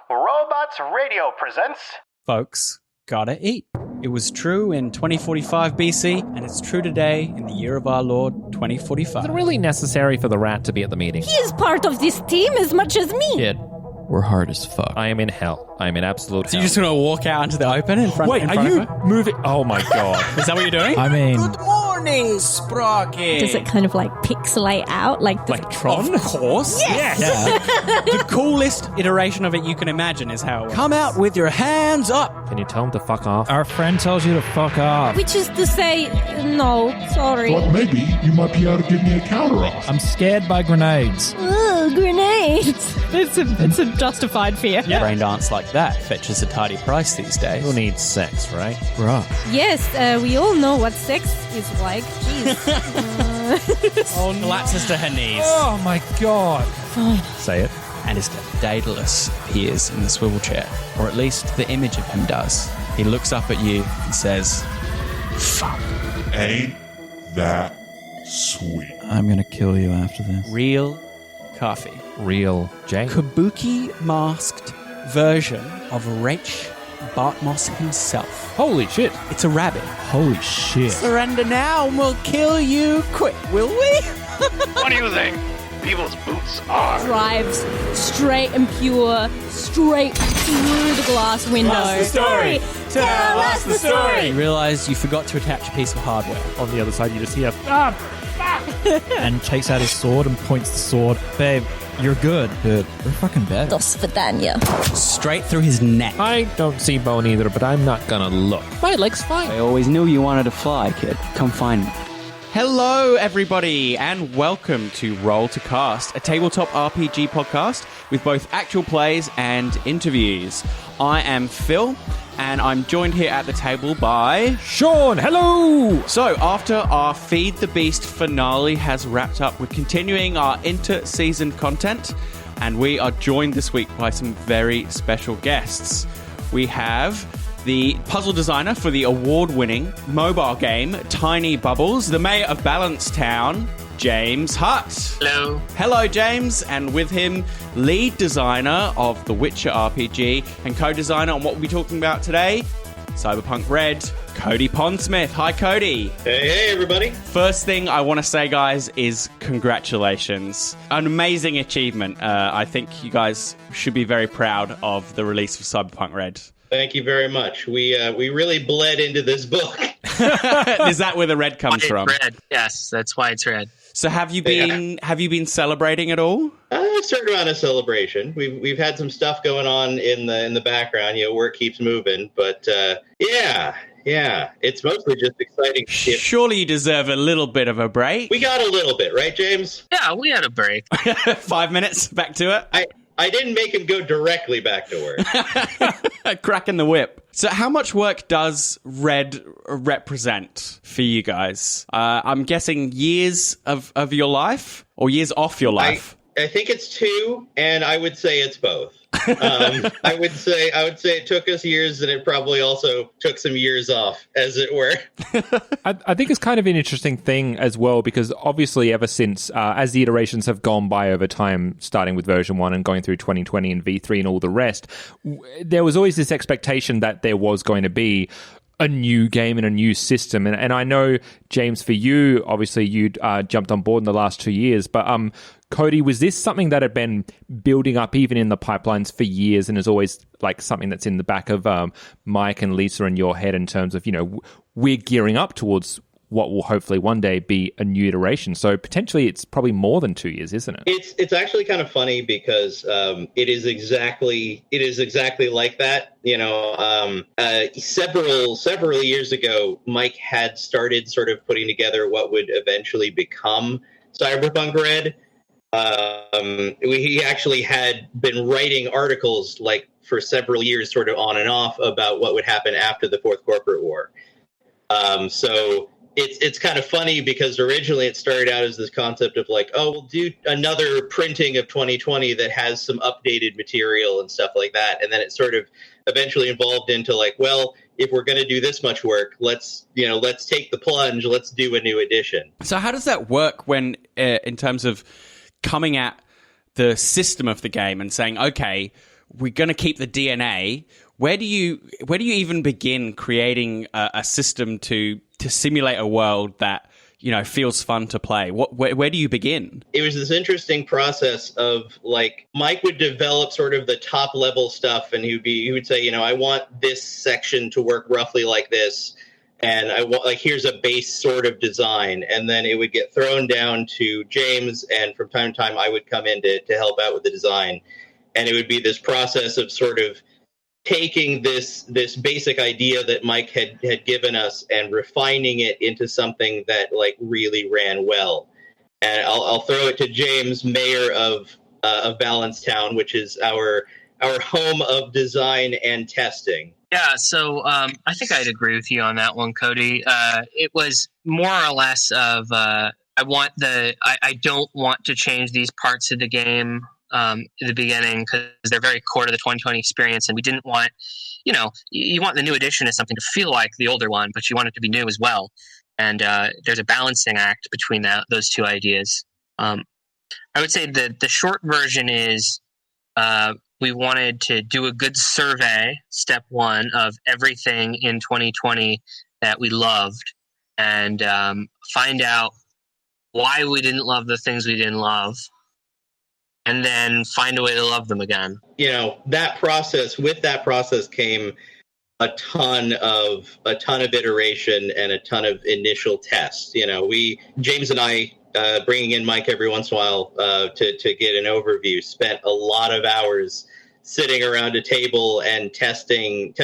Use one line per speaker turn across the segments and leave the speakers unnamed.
Robots Radio presents...
Folks, gotta eat. It was true in 2045 BC, and it's true today in the year of our Lord, 2045.
Is it really necessary for the rat to be at the meeting?
He is part of this team as much as me.
Kid,
we're hard as fuck.
I am in hell. I am in absolute
So
hell.
you're just gonna walk out into the open in front,
Wait,
in
are
front
you
of her?
moving? Oh my god.
Is that what you're doing?
I mean,
Good morning, Sprocky.
Does it kind of like pixelate out?
Like Tron?
Of course.
Yes.
The coolest iteration of it you can imagine is how it works. Come out with your hands up.
Can you tell him to fuck off?
our friend tells you to fuck off.
Which is to say, no, sorry.
Thought maybe you might be able to give me a counter offer.
I'm scared by grenades.
Ugh, grenades. It's a justified fear.
Yeah. Brain dance like that fetches a tidy price these days.
Who needs sex, right?
Bruh.
Yes, we all know what sex is like. Jeez.
Oh, collapses to her knees.
Oh my god.
Say it.
And Mr. Daedalus appears in the swivel chair, or at least the image of him does. He looks up at you and says, "Fuck."
Ain't that sweet?
I'm gonna kill you after this.
Real coffee.
Real Jay.
Kabuki masked version of Rach Bartmoss himself.
Holy shit.
It's a rabbit.
Holy shit.
Surrender now and we'll kill you quick, will we?
What do you think? People's boots are...
Drives straight and pure, straight through the glass window.
What's the story?
Tell us the story.
You realise you forgot to attach a piece of hardware.
On the other side, you just hear,
And takes out his sword and points the sword. Babe, you're good, but we're fucking bad.
Dos Vidania.
Straight through his neck.
I don't see bone either, but I'm not gonna look. My leg's fine.
I always knew you wanted to fly, kid. Come find me.
Hello, everybody, and welcome to Roll to Cast, a tabletop RPG podcast with both actual plays and interviews. I am Phil, and I'm joined here at the table by...
Sean, hello!
So, after our Feed the Beast finale has wrapped up, we're continuing our inter-season content, and we are joined this week by some very special guests. We have the puzzle designer for the award-winning mobile game Tiny Bubbles, the mayor of Balancetown, James Hutt.
Hello.
Hello, James. And with him, lead designer of The Witcher RPG and co-designer on what we'll be talking about today, Cyberpunk Red, Cody Pondsmith. Hi, Cody.
Hey, everybody.
First thing I want to say, guys, is congratulations. An amazing achievement. I think you guys should be very proud of the release of Cyberpunk Red.
Thank you very much. We really bled into this book.
Is that where the red comes from?
Red, yes, that's why it's red.
So have you been celebrating at all?
A certain amount of celebration. We've had some stuff going on in the background. You know, work keeps moving, but yeah, it's mostly just exciting.
Surely you deserve a little bit of a break.
We got a little bit, right, James?
Yeah, we had a break.
5 minutes back to it.
I didn't make him go directly back to work.
Cracking the whip. So how much work does Red represent for you guys? I'm guessing years of your life or years off your life?
I think it's 2, and I would say it's both. I would say it took us years, and it probably also took some years off, as it were.
I think it's kind of an interesting thing as well, because obviously ever since, as the iterations have gone by over time, starting with version 1 and going through 2020 and V3 and all the rest, there was always this expectation that there was going to be a new game and a new system. And I know, James, for you, obviously you'd jumped on board in the last 2 years, but Cody, was this something that had been building up even in the pipelines for years and is always like something that's in the back of Mike and Lisa and your head in terms of, you know, we're gearing up towards what will hopefully one day be a new iteration. So potentially it's probably more than 2 years, isn't it?
It's actually kind of funny because it is exactly like that. You know, several years ago, Mike had started sort of putting together what would eventually become Cyberpunk Red. He actually had been writing articles like for several years, sort of on and off, about what would happen after the Fourth Corporate War. So it's kind of funny because originally it started out as this concept of like, oh, we'll do another printing of 2020 that has some updated material and stuff like that. And then it sort of eventually evolved into like, well, if we're going to do this much work, let's take the plunge. Let's do a new edition.
So how does that work when, in terms of coming at the system of the game and saying, okay, we're going to keep the DNA. Where do you even begin creating a system to simulate a world that, you know, feels fun to play? Where do you begin?
It was this interesting process of, like, Mike would develop sort of the top level stuff, and he would say, you know, I want this section to work roughly like this, and I want, like, here's a base sort of design, and then it would get thrown down to James, and from time to time I would come in to help out with the design, and it would be this process of sort of taking this basic idea that Mike had given us and refining it into something that, like, really ran well. And I'll throw it to James, mayor of Balancetown, which is our home of design and testing.
Yeah, so I think I'd agree with you on that one, Cody. It was more or less of I don't want to change these parts of the game at the beginning because they're very core to the 2020 experience, and we didn't want, you know, you want the new edition as something to feel like the older one, but you want it to be new as well. And there's a balancing act between those two ideas. I would say that the short version is we wanted to do a good survey, step one, of everything in 2020 that we loved, and find out why we didn't love the things we didn't love, and then find a way to love them again.
You know, with that process came a ton of iteration and a ton of initial tests. You know, James and I, bringing in Mike every once in a while to get an overview, spent a lot of hours sitting around a table and testing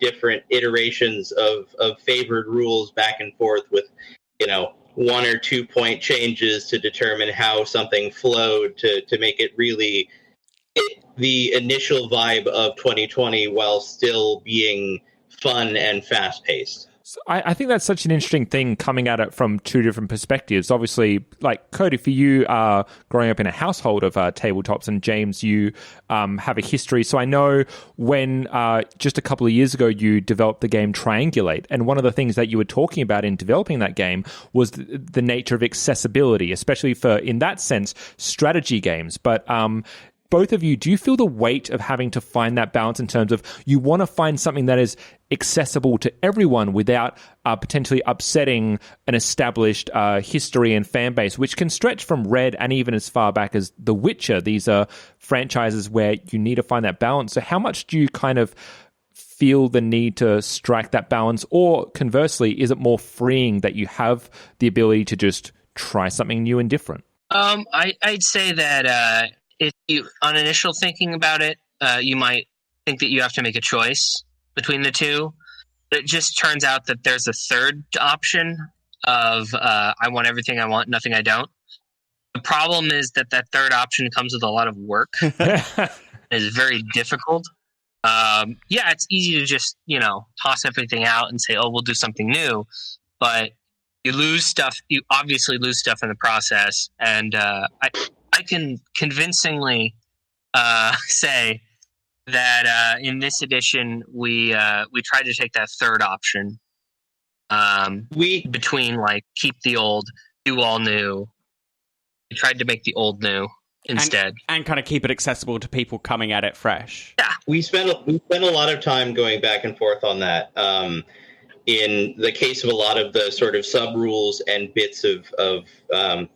different iterations of favored rules back and forth with, you know, 1 or 2 point changes to determine how something flowed to make it really the initial vibe of 2020 while still being fun and fast paced.
So I think that's such an interesting thing coming at it from two different perspectives. Obviously, like Cody, for you, growing up in a household of tabletops, and James, you have a history. So I know when just a couple of years ago you developed the game Triangulate, and one of the things that you were talking about in developing that game was the nature of accessibility, especially for, in that sense, strategy games. But both of you, do you feel the weight of having to find that balance in terms of you want to find something that is accessible to everyone without potentially upsetting an established history and fan base, which can stretch from Red and even as far back as The Witcher? These are franchises where you need to find that balance. So how much do you kind of feel the need to strike that balance? Or conversely, is it more freeing that you have the ability to just try something new and different?
I'd say that if you, on initial thinking about it, you might think that you have to make a choice between the two. But it just turns out that there's a third option of I want everything I want, nothing I don't. The problem is that third option comes with a lot of work. It's very difficult. Yeah, it's easy to just, you know, toss everything out and say, oh, we'll do something new. But you lose stuff. You obviously lose stuff in the process. And I can convincingly say that in this edition we tried to take that third option between, like, keep the old, do all new. We tried to make the old new instead,
and kind of keep it accessible to people coming at it fresh.
Yeah,
we spent a lot of time going back and forth on that. In the case of a lot of the sort of sub rules and bits of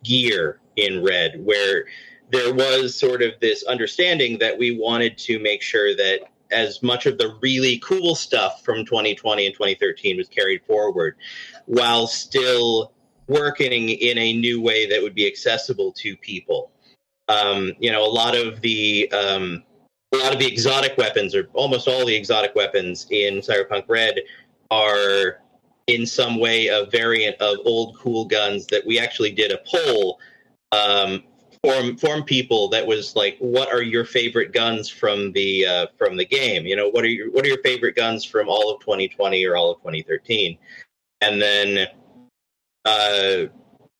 gear in Red, where there was sort of this understanding that we wanted to make sure that as much of the really cool stuff from 2020 and 2013 was carried forward, while still working in a new way that would be accessible to people. You know, a lot of the exotic weapons, or almost all the exotic weapons in Cyberpunk Red, are in some way a variant of old cool guns that we actually did a poll form people that was like, what are your favorite guns from the game? You know, what are your favorite guns from all of 2020 or all of 2013? And then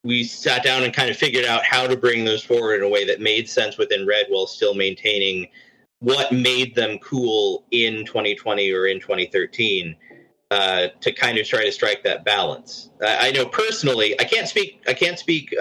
we sat down and kind of figured out how to bring those forward in a way that made sense within Red while still maintaining what made them cool in 2020 or in 2013, to kind of try to strike that balance. I know personally, I can't speak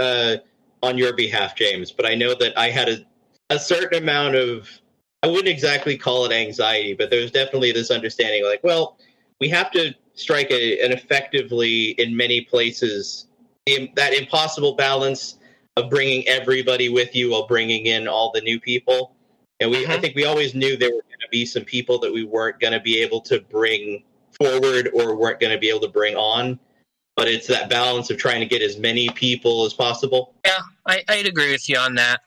on your behalf, James, but I know that I had a certain amount of I wouldn't exactly call it anxiety, but there's definitely this understanding like, well, we have to strike an effectively, in many places, that impossible balance of bringing everybody with you while bringing in all the new people. And I think we always knew there were going to be some people that we weren't going to be able to bring forward or weren't going to be able to bring on. But it's that balance of trying to get as many people as possible.
Yeah, I'd agree with you on that.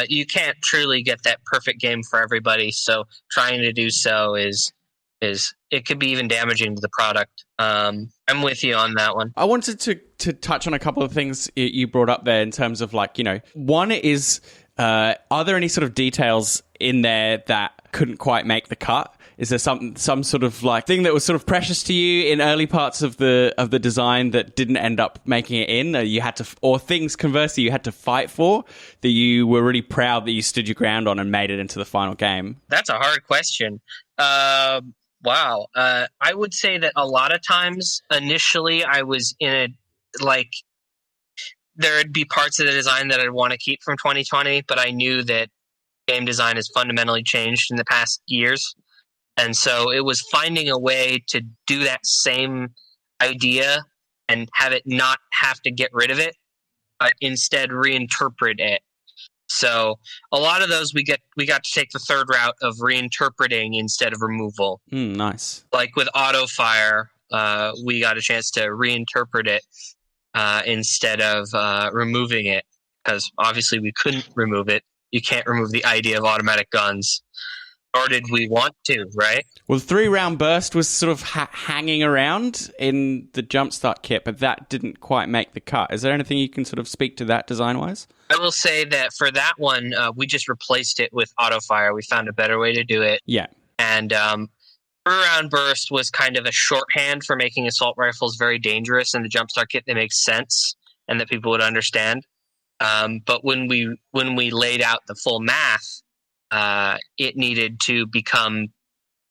You can't truly get that perfect game for everybody, so trying to do so is it could be even damaging to the product. I'm with you on that one.
I wanted to touch on a couple of things you brought up there in terms of like, one is, are there any sort of details in there that couldn't quite make the cut? Is there some sort of like thing that was sort of precious to you in early parts of the design that didn't end up making it in? You had to, or things conversely you had to fight for that you were really proud that you stood your ground on and made it into the final game?
That's a hard question. Wow. I would say that a lot of times initially I was in there'd be parts of the design that I'd want to keep from 2020, but I knew that game design has fundamentally changed in the past years. And so it was finding a way to do that same idea and have it not have to get rid of it, but instead reinterpret it. So a lot of those we got to take the third route of reinterpreting instead of removal.
Nice.
Like with auto fire, we got a chance to reinterpret it instead of removing it, because obviously we couldn't remove it. You can't remove the idea of automatic guns. Or did we want to, right?
Well, the 3-round burst was sort of hanging around in the Jumpstart kit, but that didn't quite make the cut. Is there anything you can sort of speak to that design-wise?
I will say that for that one, we just replaced it with auto-fire. We found a better way to do it.
Yeah.
And 3-round burst was kind of a shorthand for making assault rifles very dangerous in the Jumpstart kit that makes sense and that people would understand. But when we laid out the full math, it needed to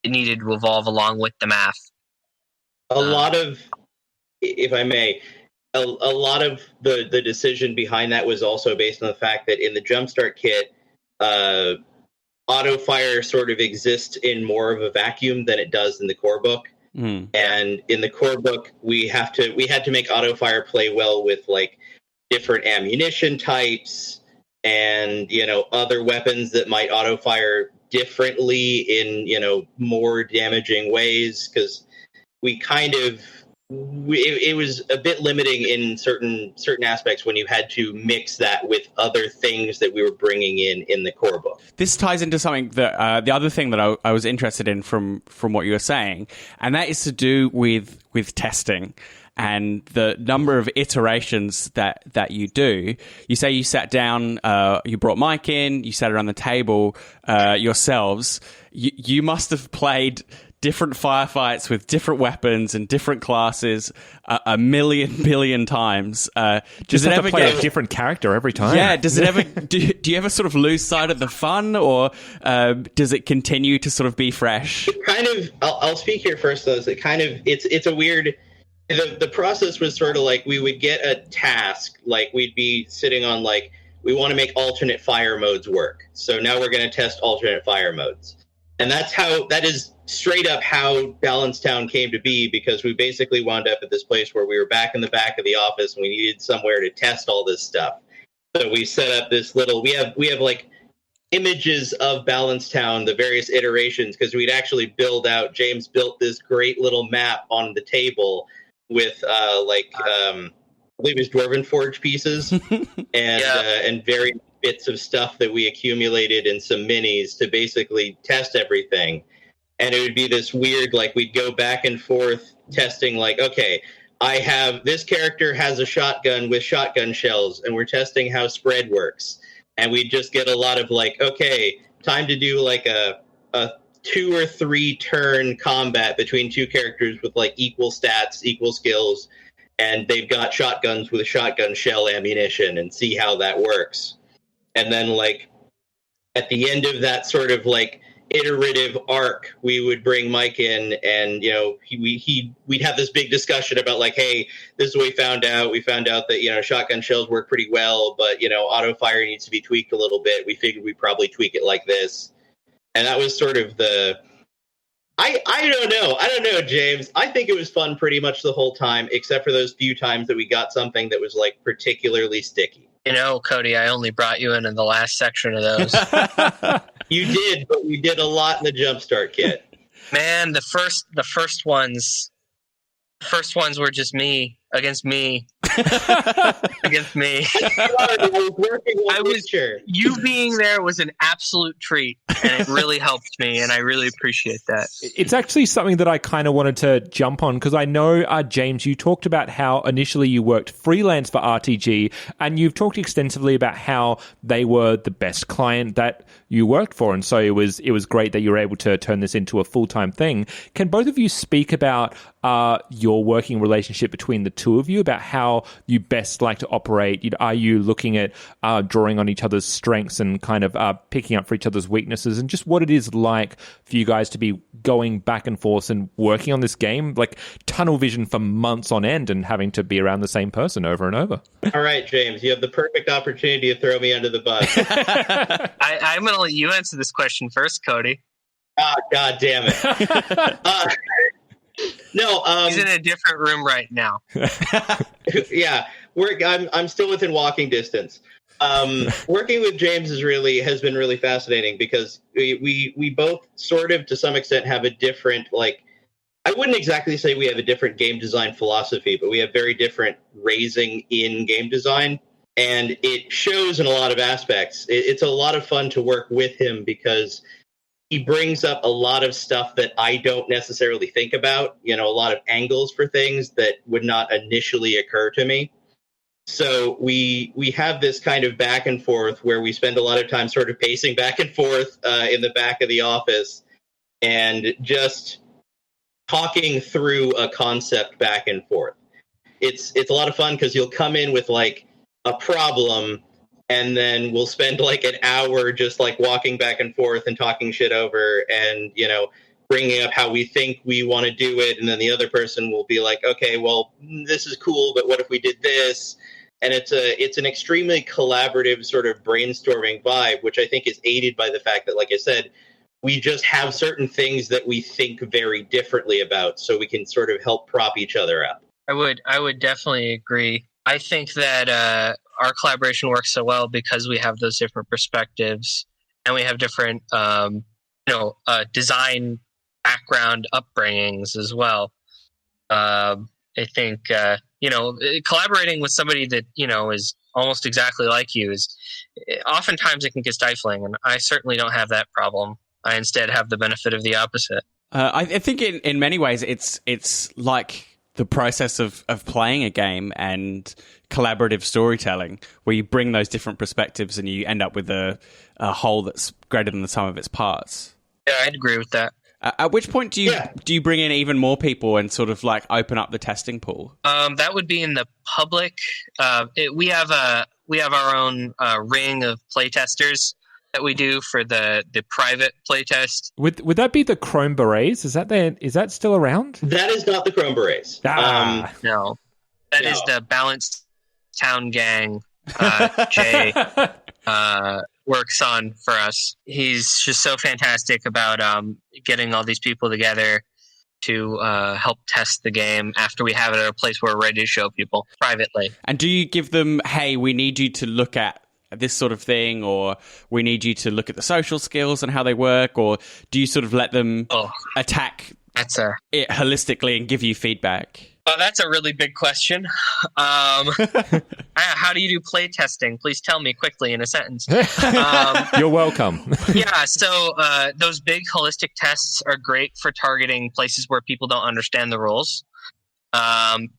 evolve along with the math.
A lot of, if I may, a lot of the decision behind that was also based on the fact that in the Jumpstart kit, auto fire sort of exists in more of a vacuum than it does in the core book. And in the core book, we had to make auto fire play well with like different ammunition types and, other weapons that might auto fire differently in, more damaging ways. Cause it was a bit limiting in certain aspects when you had to mix that with other things that we were bringing in the core book.
This ties into something that, the other thing that I was interested in from what you were saying, and that is to do with testing. And the number of iterations that you do. You say you sat down, you brought Mike in, you sat around the table yourselves. You must have played different firefights with different weapons and different classes a billion times.
Does it ever play a different character every time?
Yeah. Does it ever? do you ever sort of lose sight of the fun, or does it continue to sort of be fresh?
It kind of. I'll speak here first, though. It's a weird. The process was sort of like we would get a task, like we'd be sitting on like, we want to make alternate fire modes work. So now we're going to test alternate fire modes. And that is straight up how Balancetown came to be, because we basically wound up at this place where we were back in the back of the office and we needed somewhere to test all this stuff. So we set up this little, we have like images of Balancetown, the various iterations, because we'd actually James built this great little map on the table with I believe it was Dwarven Forge pieces and various bits of stuff that we accumulated in some minis to basically test everything. And it would be this weird, like we'd go back and forth testing, like, okay, this character has a shotgun with shotgun shells and we're testing how spread works. And we'd just get a lot of like, okay, time to do like a 2 or 3 turn combat between two characters with like equal stats, equal skills, and they've got shotguns with shotgun shell ammunition, and see how that works. And then like at the end of that sort of like iterative arc, we would bring Mike in, and we'd have this big discussion about like, hey, this is what we found out. We found out that shotgun shells work pretty well, but auto fire needs to be tweaked a little bit. We figured we'd probably tweak it like this. And that was sort of the... I don't know, James. I think it was fun pretty much the whole time, except for those few times that we got something that was like particularly sticky.
You know, Cody, I only brought you in the last section of those.
You did, but we did a lot in the Jumpstart kit.
Man, the first ones were just me against me against me. You being there was an absolute treat, and it really helped me, and I really appreciate that.
It's actually something that I kind of wanted to jump on, because I know, James, you talked about how initially you worked freelance for RTG, and you've talked extensively about how they were the best client that you worked for, and so it was great that you were able to turn this into a full-time thing. Can both of you speak about your working relationship between the two of you, about how you best like to operate? Are you looking at drawing on each other's strengths and kind of picking up for each other's weaknesses, and just what it is like for you guys to be going back and forth and working on this game, like tunnel vision for months on end and having to be around the same person over and over? All
right, James, you have the perfect opportunity to throw me under the bus.
I'm going to let you answer this question first, Cody.
Oh, God damn it. No,
he's in a different room right now.
Yeah, I'm still within walking distance. Working with James has been really fascinating, because we both sort of, to some extent, have a different, like, I wouldn't exactly say we have a different game design philosophy, but we have very different raising in game design, and it shows in a lot of aspects. It's a lot of fun to work with him, because he brings up a lot of stuff that I don't necessarily think about, a lot of angles for things that would not initially occur to me. So we have this kind of back and forth where we spend a lot of time sort of pacing back and forth in the back of the office and just talking through a concept back and forth. It's a lot of fun, because you'll come in with like a problem, and then we'll spend like an hour just like walking back and forth and talking shit over, and, bringing up how we think we want to do it. And then the other person will be like, okay, well, this is cool, but what if we did this? And it's an extremely collaborative sort of brainstorming vibe, which I think is aided by the fact that, like I said, we just have certain things that we think very differently about, so we can sort of help prop each other up.
I would definitely agree. I think that our collaboration works so well because we have those different perspectives, and we have different, design background upbringings as well. I think, collaborating with somebody that, is almost exactly like you is oftentimes it can get stifling, and I certainly don't have that problem. I instead have the benefit of the opposite.
I think in many ways it's like the process of playing a game and collaborative storytelling, where you bring those different perspectives and you end up with a whole that's greater than the sum of its parts.
Yeah, I'd agree with that.
At which point do you bring in even more people and sort of like open up the testing pool? That
would be in the public. We have our own ring of playtesters that we do for the private playtest.
Would that be the Chrome Berets? Is that still around?
That is not the Chrome Berets.
No, that is the Balanced Town Gang. Jay works on for us. He's just so fantastic about getting all these people together to help test the game after we have it at a place where we're ready to show people privately.
And do you give them, hey, we need you to look at this sort of thing, or we need you to look at the social skills and how they work, or do you sort of let them attack it holistically and give you feedback?
That's a really big question. How do you do play testing? Please tell me quickly in a sentence.
You're welcome.
Yeah, so those big holistic tests are great for targeting places where people don't understand the rules,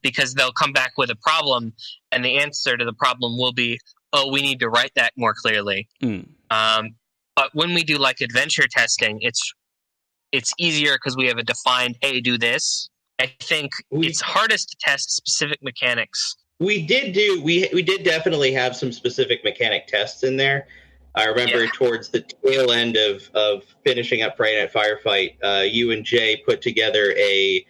because they'll come back with a problem, and the answer to the problem will be, oh, we need to write that more clearly. But when we do like adventure testing, it's easier because we have a defined, hey, do this. I think it's hardest to test specific mechanics.
We did definitely have some specific mechanic tests in there. I remember towards the tail end of finishing up Friday Night Firefight, you and Jay put together a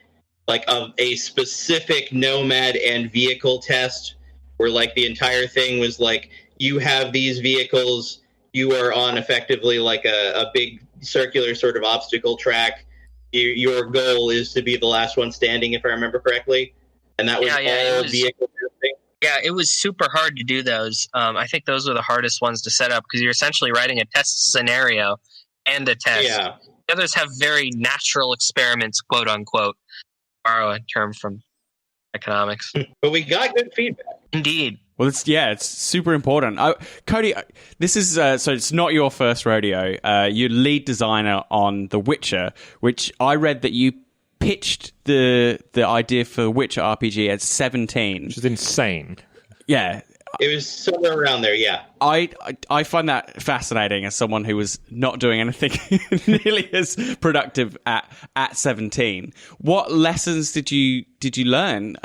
specific nomad and vehicle test, where like the entire thing was like, you have these vehicles, you are on effectively like a big circular sort of obstacle track. Your goal is to be the last one standing, if I remember correctly. And that was all vehicle testing.
Yeah, it was super hard to do those. I think those were the hardest ones to set up because you're essentially writing a test scenario and a test.
Yeah.
The others have very natural experiments, quote unquote. Borrow a term from economics.
But we got good feedback.
Indeed.
Well, it's super important. Cody, this is so it's not your first rodeo. You're lead designer on The Witcher, which I read that you pitched the idea for Witcher RPG at 17,
which is insane.
Yeah,
it was somewhere around there. Yeah,
I find that fascinating as someone who was not doing anything nearly as productive at 17. What lessons did you learn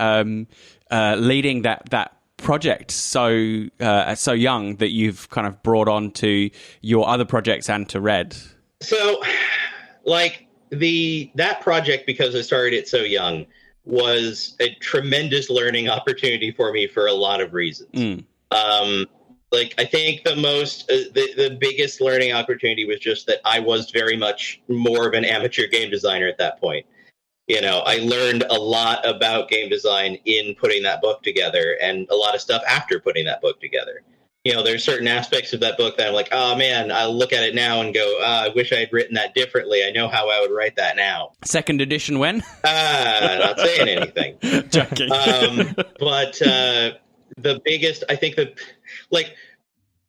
leading that project so young that you've kind of brought on to your other projects and to Red?
So, like that project, because I started it so young, was a tremendous learning opportunity for me for a lot of reasons. Like I think the biggest learning opportunity was just that I was very much more of an amateur game designer at that point. You know, I learned a lot about game design in putting that book together, and a lot of stuff after putting that book together. You know, there's certain aspects of that book that I'm like, oh man, I'll look at it now and go, I wish I had written that differently. I know how I would write that now.
Second edition when?
Not saying anything.
Joking.
But the biggest, I think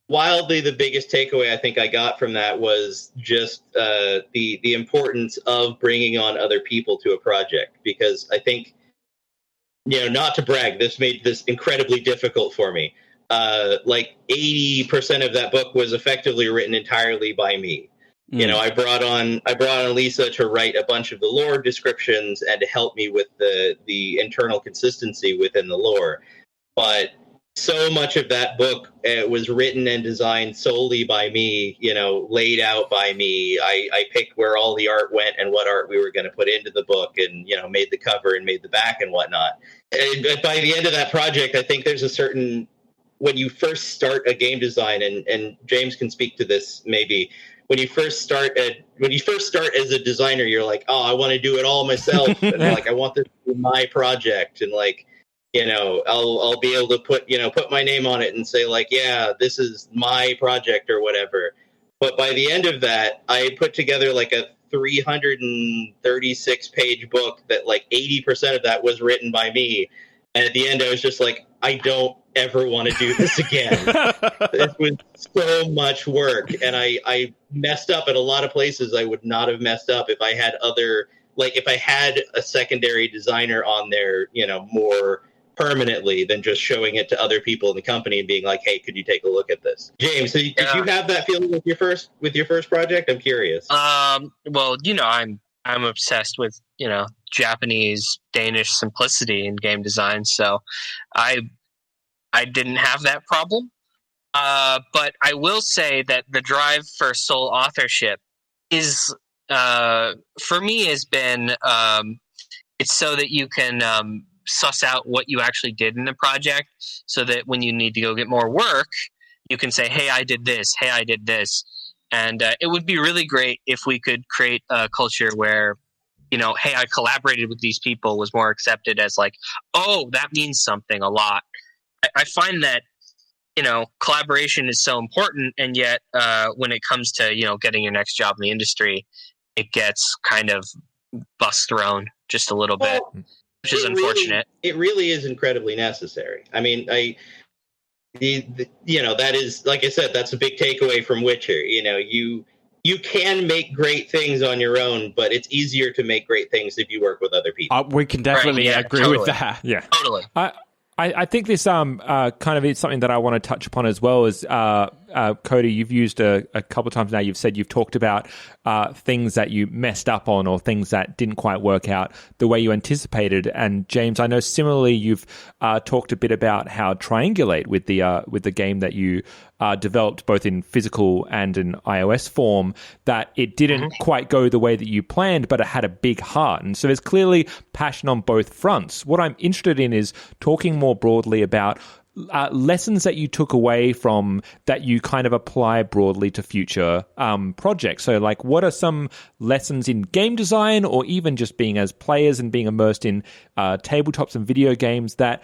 wildly the biggest takeaway I think I got from that was just the importance of bringing on other people to a project, because I think, you know, not to brag, this made this incredibly difficult for me. Like 80% of that book was effectively written entirely by me. You know, I brought on Lisa to write a bunch of the lore descriptions and to help me with the internal consistency within the lore. But so much of that book was written and designed solely by me, you know, laid out by me. I picked where all the art went and what art we were going to put into the book, and, you know, made the cover and made the back and whatnot. And by the end of that project, I think there's a certain, when you first start a game design, and James can speak to this maybe, when you first start as a designer, you're like, oh, I want to do it all myself. And like, I want this to be my project. And like, you know, I'll be able to put my name on it and say like, yeah, this is my project or whatever. But by the end of that, I put together like a 336 page book that like 80% of that was written by me. And at the end, I was just like, I don't ever want to do this again. It was so much work. And I messed up at a lot of places I would not have messed up if I had if I had a secondary designer on there, you know, more permanently than just showing it to other people in the company and being like, hey, could you take a look at this? James, did you have that feeling with your first project? I'm curious.
Well, you know, I'm obsessed with, you know, Japanese, Danish simplicity in game design, so I didn't have that problem. But I will say that the drive for sole authorship is, for me, has been, it's so that you can suss out what you actually did in the project, so that when you need to go get more work, you can say, hey, I did this. Hey, I did this. And it would be really great if we could create a culture where, you know, hey, I collaborated with these people was more accepted as like, oh, that means something a lot. I find that, you know, collaboration is so important, and yet when it comes to, you know, getting your next job in the industry, it gets kind of bus thrown just a little bit, which is unfortunate.
It really is incredibly necessary. I mean, you know, that is, like I said, that's a big takeaway from Witcher. You know, you can make great things on your own, but it's easier to make great things if you work with other people.
We can definitely agree with that.
Yeah,
totally.
I think this kind of is something that I want to touch upon as well. Is Cody, you've used a couple of times now. You've said you've talked about things that you messed up on, or things that didn't quite work out the way you anticipated. And James, I know similarly you've talked a bit about how Triangulate with the game that you developed both in physical and in iOS form, that it didn't quite go the way that you planned, but it had a big heart. And so there's clearly passion on both fronts. What I'm interested in is talking more broadly about lessons that you took away from that you kind of apply broadly to future projects. So, like, what are some lessons in game design, or even just being as players and being immersed in tabletops and video games that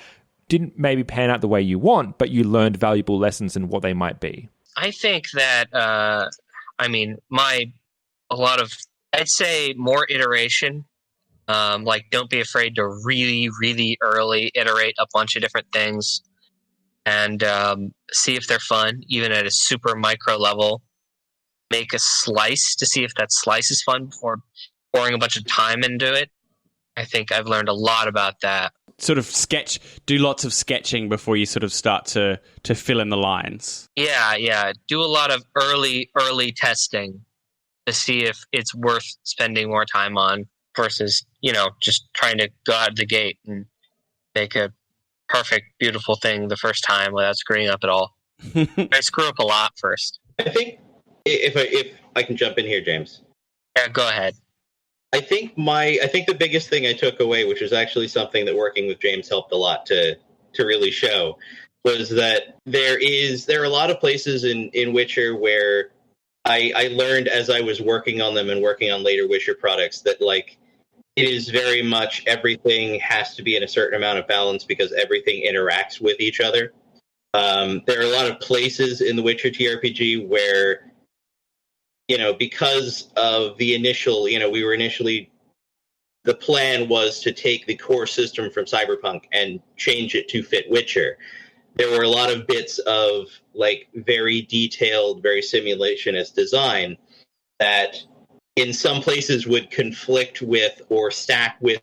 didn't maybe pan out the way you want, but you learned valuable lessons and what they might be?
I think that, I'd say more iteration. Like, don't be afraid to really, really early iterate a bunch of different things and see if they're fun, even at a super micro level. Make a slice to see if that slice is fun before pouring a bunch of time into it. I think I've learned a lot about that.
Sort of do lots of sketching before you sort of start to fill in the lines.
Yeah. Do a lot of early testing to see if it's worth spending more time on versus, just trying to go out of the gate and make a perfect, beautiful thing the first time without screwing up at all. I screw up a lot first.
I think if I can jump in here, James.
Yeah, go ahead.
I think the biggest thing I took away, which was actually something that working with James helped a lot to really show, was that there are a lot of places in Witcher where I learned as I was working on them and working on later Witcher products that, like, it is very much everything has to be in a certain amount of balance because everything interacts with each other. There are a lot of places in the Witcher TRPG where, because of the initial, the plan was to take the core system from Cyberpunk and change it to fit Witcher. There were a lot of bits of, like, very detailed, very simulationist design that in some places would conflict with or stack with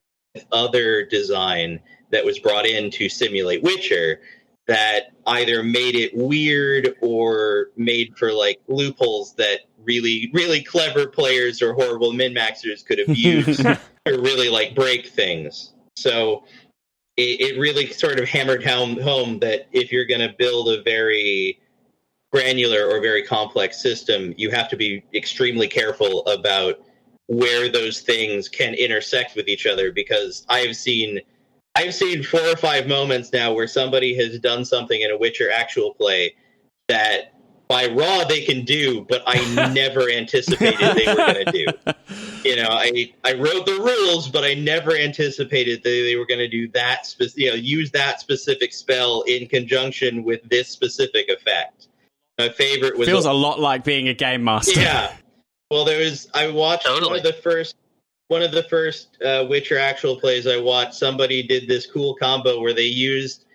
other design that was brought in to simulate Witcher that either made it weird or made for, like, loopholes that really, really clever players or horrible min-maxers could have used to really, like, break things. So it really sort of hammered home that if you're going to build a very granular or very complex system, you have to be extremely careful about where those things can intersect with each other, because I've seen 4 or 5 moments now where somebody has done something in a Witcher actual play that by raw they can do, but I never anticipated they were going to do. I wrote the rules, but I never anticipated that they were going to do that. Use that specific spell in conjunction with this specific effect. My favorite was
feels a lot like being a game master.
Yeah. Well, I watched one of the first Witcher actual plays I watched. Somebody did this cool combo where they used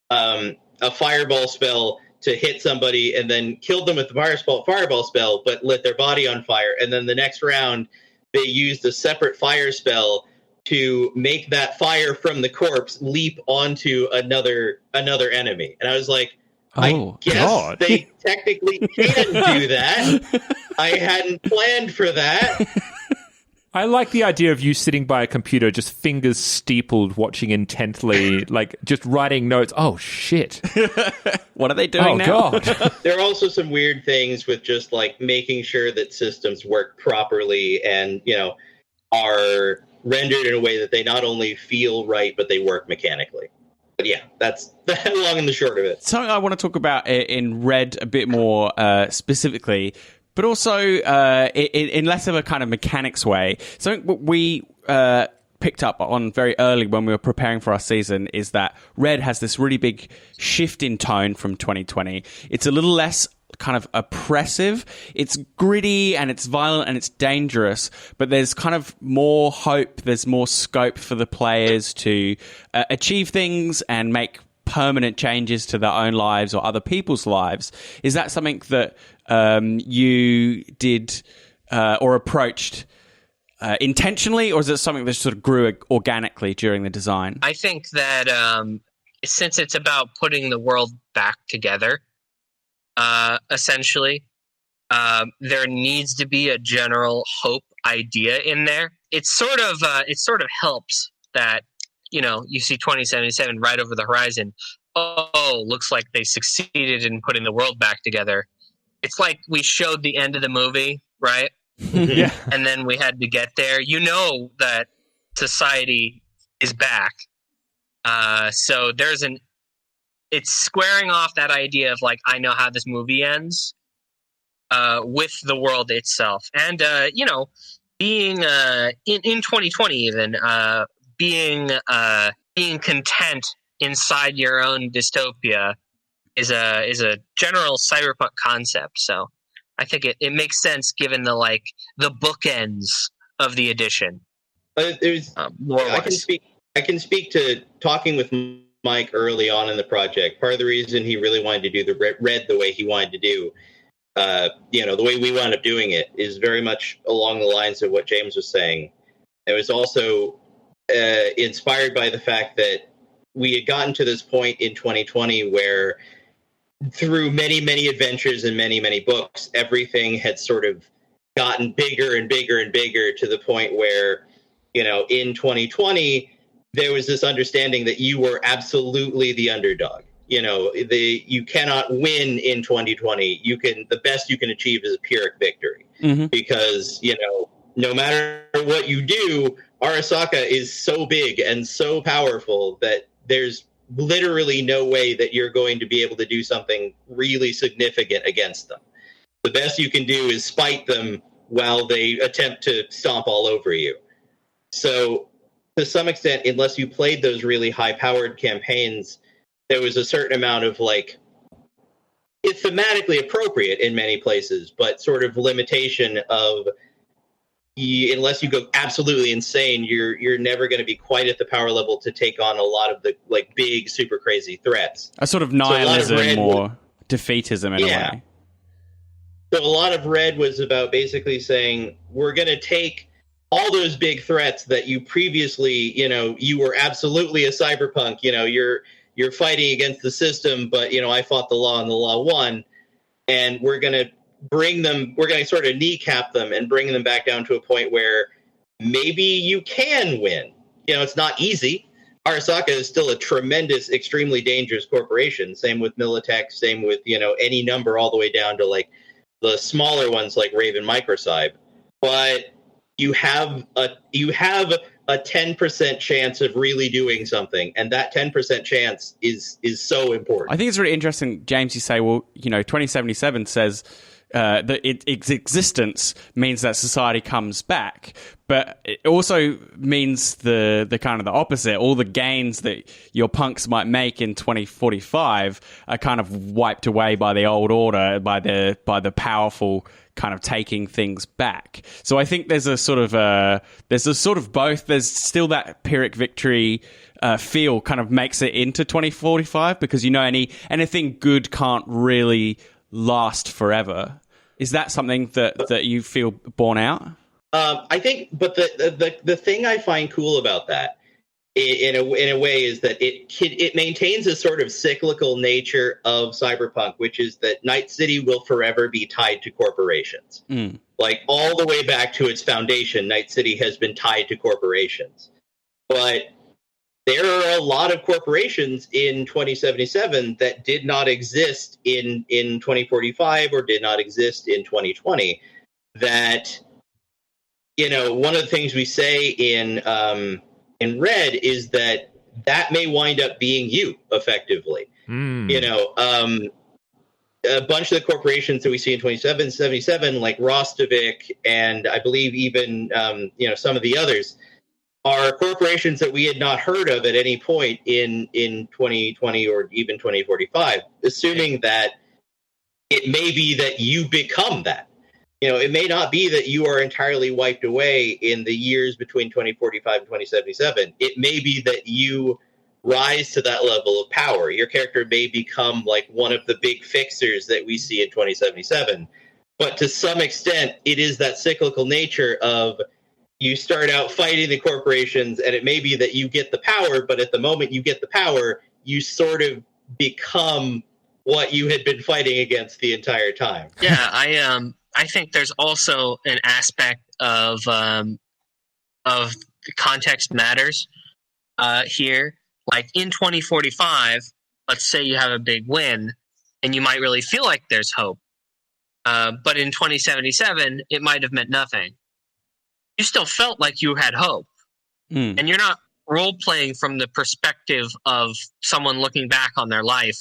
a fireball spell to hit somebody and then killed them with the fireball spell, but lit their body on fire. And then the next round, they used a separate fire spell to make that fire from the corpse leap onto another enemy. And I was like, I guess they technically can do that. I hadn't planned for that.
I like the idea of you sitting by a computer, just fingers steepled, watching intently, like just writing notes. Oh, shit.
What are they doing now?
God.
There are also some weird things with just, like, making sure that systems work properly and, are rendered in a way that they not only feel right, but they work mechanically. But yeah, that's the long and the short of it.
Something I want to talk about in Red a bit more specifically, but also in less of a kind of mechanics way. Something we picked up on very early when we were preparing for our season is that Red has this really big shift in tone from 2020. It's a little less kind of oppressive. It's gritty and it's violent and it's dangerous, but there's kind of more hope. There's more scope for the players to achieve things and make permanent changes to their own lives or other people's lives. Is that something that you did or approached intentionally, or is it something that sort of grew organically during the design?
I think that since it's about putting the world back together, essentially, there needs to be a general hope idea in there. It sort of helps that, you see 2077 right over the horizon. Oh, looks like they succeeded in putting the world back together. It's like we showed the end of the movie, right?
Yeah.
And then we had to get there. That society is back. So there's it's squaring off that idea of like, I know how this movie ends, with the world itself, and being in 2020 even being content inside your own dystopia is a general cyberpunk concept. So I think it makes sense given the bookends of the edition.
I can speak to talking with Mike early on in the project. Part of the reason he really wanted to do the Red the way he wanted to do, the way we wound up doing it, is very much along the lines of what James was saying. It was also inspired by the fact that we had gotten to this point in 2020 where, through many, many adventures and many, many books, everything had sort of gotten bigger and bigger and bigger to the point where, in 2020, there was this understanding that you were absolutely the underdog. You cannot win in 2020. The best you can achieve is a Pyrrhic victory, because, no matter what you do, Arasaka is so big and so powerful that there's literally no way that you're going to be able to do something really significant against them. The best you can do is spite them while they attempt to stomp all over you. So, to some extent, unless you played those really high-powered campaigns, there was a certain amount of, it's thematically appropriate in many places, but sort of limitation of, unless you go absolutely insane, you're never going to be quite at the power level to take on a lot of the big, super crazy threats.
A sort of nihilism or defeatism in a way.
So a lot of Red was about basically saying, we're going to take all those big threats that you previously, you were absolutely a cyberpunk, you're fighting against the system, but, I fought the law and the law won, and we're going to sort of kneecap them and bring them back down to a point where maybe you can win. It's not easy. Arasaka is still a tremendous, extremely dangerous corporation. Same with Militech, same with, any number all the way down to the smaller ones like Raven Microcybe. But you have a 10% chance of really doing something, and that 10% chance is so important.
I think it's really interesting, James, you say, 2077 says that its existence means that society comes back, but it also means the kind of the opposite. All the gains that your punks might make in 2045 are kind of wiped away by the old order, by the powerful kind of taking things back. So I think there's a sort of both. There's still that Pyrrhic victory feel kind of makes it into 2045, because anything good can't really last forever. Is that something that you feel borne out?
I think, but the thing I find cool about that, in a way, is that it maintains a sort of cyclical nature of cyberpunk, which is that Night City will forever be tied to corporations. All the way back to its foundation, Night City has been tied to corporations. But there are a lot of corporations in 2077 that did not exist in 2045 or did not exist in 2020. That, one of the things we say in Red is that may wind up being you, effectively. A bunch of the corporations that we see in 2077, like Rostovik, and I believe even some of the others, are corporations that we had not heard of at any point in 2020 or even 2045, assuming that it may be that you become that. It may not be that you are entirely wiped away in the years between 2045 and 2077. It may be that you rise to that level of power. Your character may become one of the big fixers that we see in 2077. But to some extent, it is that cyclical nature of, you start out fighting the corporations, and it may be that you get the power, but at the moment you get the power, you sort of become what you had been fighting against the entire time.
Yeah, I think there's also an aspect of context matters here. Like in 2045, let's say you have a big win, and you might really feel like there's hope. But in 2077, it might have meant nothing. You still felt like you had hope. And you're not role playing from the perspective of someone looking back on their life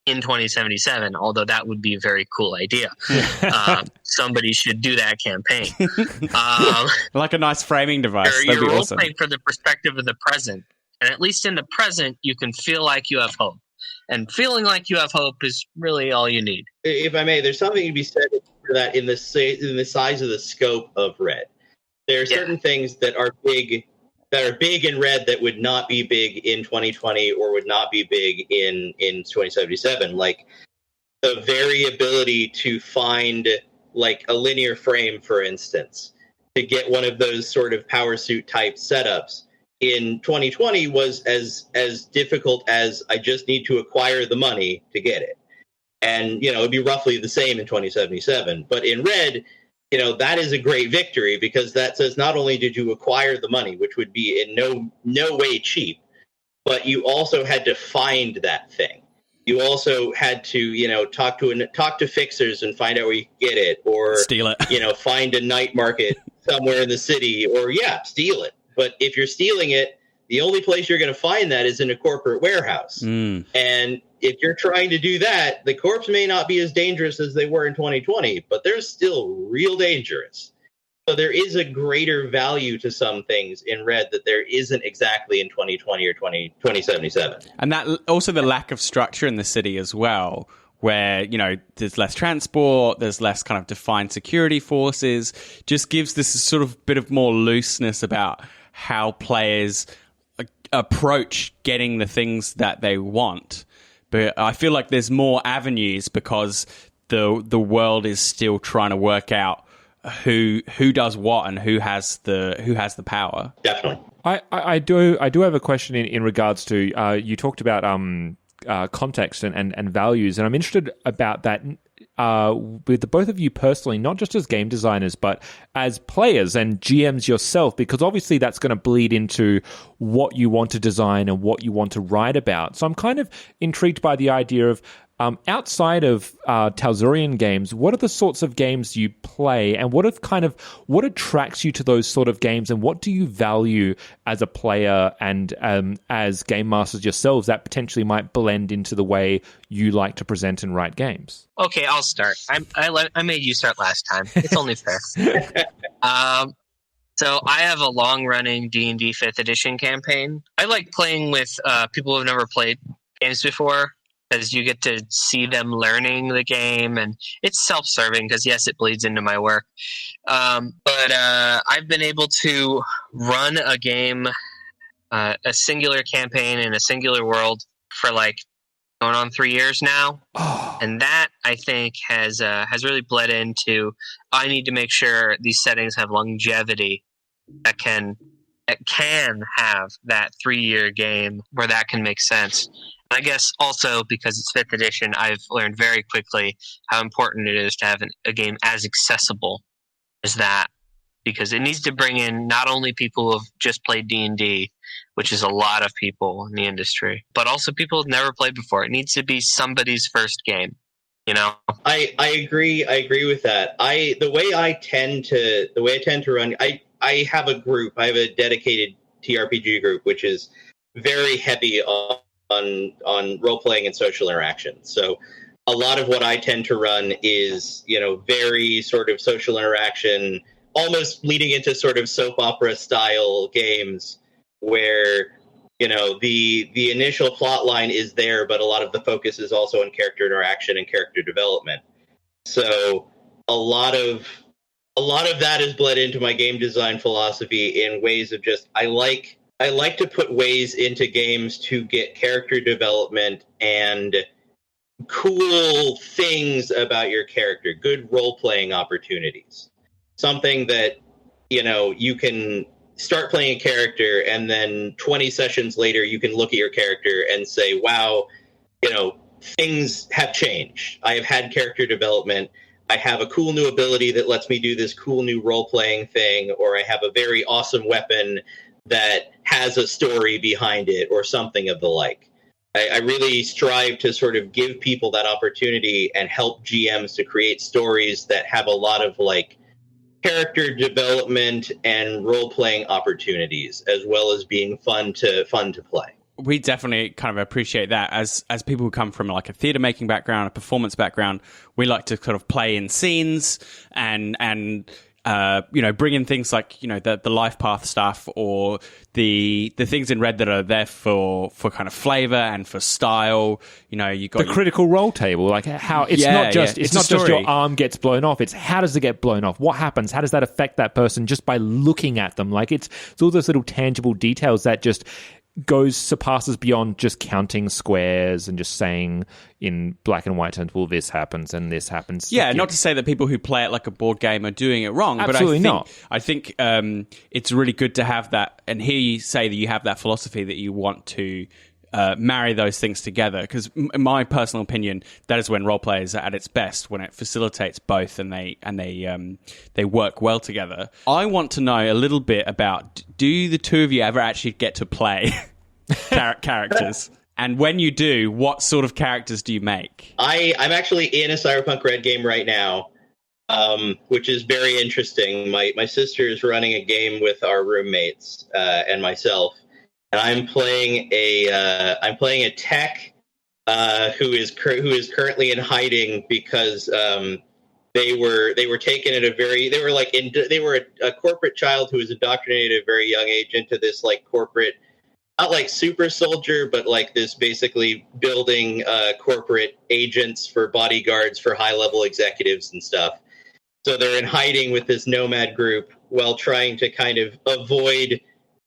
in 2077, although that would be a very cool idea. Somebody should do that campaign.
Like a nice framing device. That'd
You're
be
role
awesome.
playing for the perspective of the present. And at least in the present, you can feel like you have hope. And feeling like you have hope is really all you need.
If I may, there's something to be said for that in the size of the scope of Red. There are certain things that are big in Red that would not be big in 2020 or would not be big in 2077. Like the variability to find like a linear frame, for instance, to get one of those sort of power suit type setups in 2020 was as difficult as I just need to acquire the money to get it. And, it'd be roughly the same in 2077. But in Red, that is a great victory because that says not only did you acquire the money, which would be in no way cheap, but you also had to find that thing. You also had to, talk to fixers and find out where you can get it, or
steal it.
Find a night market somewhere in the city, or steal it. But if you're stealing it, the only place you're going to find that is in a corporate warehouse. And if you're trying to do that, the corpse may not be as dangerous as they were in 2020, but they're still real dangerous. So there is a greater value to some things in Red that there isn't exactly in 2020 or 2077.
And that also the lack of structure in the city as well, where, there's less transport, there's less kind of defined security forces, just gives this sort of bit of more looseness about how players approach getting the things that they want. But I feel like there's more avenues because the world is still trying to work out who does what and who has the power.
Definitely.
I do have a question in regards to you talked about context and values, and I'm interested about that with the both of you personally, not just as game designers, but as players and GMs yourself, because obviously that's going to bleed into what you want to design and what you want to write about. So I'm kind of intrigued by the idea of outside of Talsorian Games, what are the sorts of games you play, and what attracts you to those sort of games, and what do you value as a player and as game masters yourselves that potentially might blend into the way you like to present and write games?
Okay, I'll start. I made you start last time. It's only fair. So I have a long-running D&D 5th edition campaign. I like playing with people who've never played games before, because you get to see them learning the game, and it's self-serving because, yes, it bleeds into my work. But I've been able to run a game, a singular campaign in a singular world for like going on 3 years now. And that, I think, has really bled into, I need to make sure these settings have longevity that can have that 3-year game where that can make sense. I guess also because it's 5th edition, I've learned very quickly how important it is to have a game as accessible as that, because it needs to bring in not only people who have just played D&D, which is a lot of people in the industry, but also people who've never played before. It needs to be somebody's first game,
I agree with that. The way I tend to run, I have a group. I have a dedicated TRPG group, which is very heavy on role-playing and social interaction. So a lot of what I tend to run is, very sort of social interaction, almost leading into sort of soap opera style games where, the initial plot line is there, but a lot of the focus is also on character interaction and character development. So a lot of that is bled into my game design philosophy in ways of just, I like to put ways into games to get character development and cool things about your character, good role-playing opportunities. Something that, you can start playing a character and then 20 sessions later you can look at your character and say, wow, things have changed. I have had character development. I have a cool new ability that lets me do this cool new role-playing thing, or I have a very awesome weapon that has a story behind it, or something of the like. I really strive to sort of give people that opportunity and help GMs to create stories that have a lot of character development and role-playing opportunities, as well as being fun to play.
We definitely kind of appreciate that as people who come from like a theater making background, a performance background. We like to sort of play in scenes and bring in things like, the life path stuff or the things in Red that are there for kind of flavor and for style. You got
the critical role table, like how it's not just your arm gets blown off. It's how does it get blown off? What happens? How does that affect that person just by looking at them? Like it's all those little tangible details that just surpasses beyond just counting squares and just saying in black and white terms, well, this happens and this happens.
Yeah, not to say that people who play it like a board game are doing it wrong,
absolutely
but I think it's really good to have that and hear you say that you have that philosophy that you want to marry those things together, because in my personal opinion, that is when role players are at its best, when it facilitates both and they work well together. I want to know a little bit about, do the two of you ever actually get to play characters? And when you do, what sort of characters do you make?
I'm actually in a Cyberpunk Red game right now, which is very interesting. My sister is running a game with our roommates and myself. And I'm playing a tech who is currently in hiding because they were taken at they were a corporate child who was indoctrinated at a very young age into this like corporate, not like super soldier, but like this basically building corporate agents for bodyguards for high level executives and stuff. So they're in hiding with this nomad group while trying to kind of avoid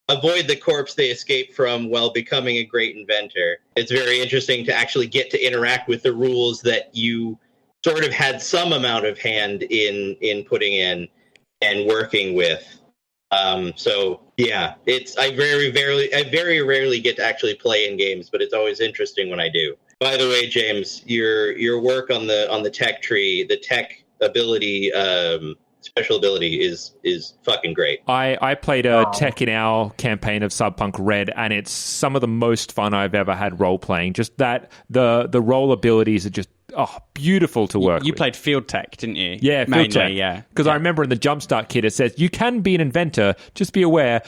the corpse they escaped from while becoming a great inventor. It's very interesting to actually get to interact with the rules that you sort of had some amount of hand in putting in and working with. So yeah, I very rarely get to actually play in games, but it's always interesting when I do. By the way, James, your work on the tech tree, the tech ability, special ability is fucking great.
I played a tech in our campaign of Cyberpunk Red, and it's some of the most fun I've ever had role playing. Just that the role abilities are just beautiful to work with.
You played field tech, didn't you?
Yeah, field tech.
Yeah.
Because I remember in the Jumpstart kit it says you can be an inventor. Just be aware.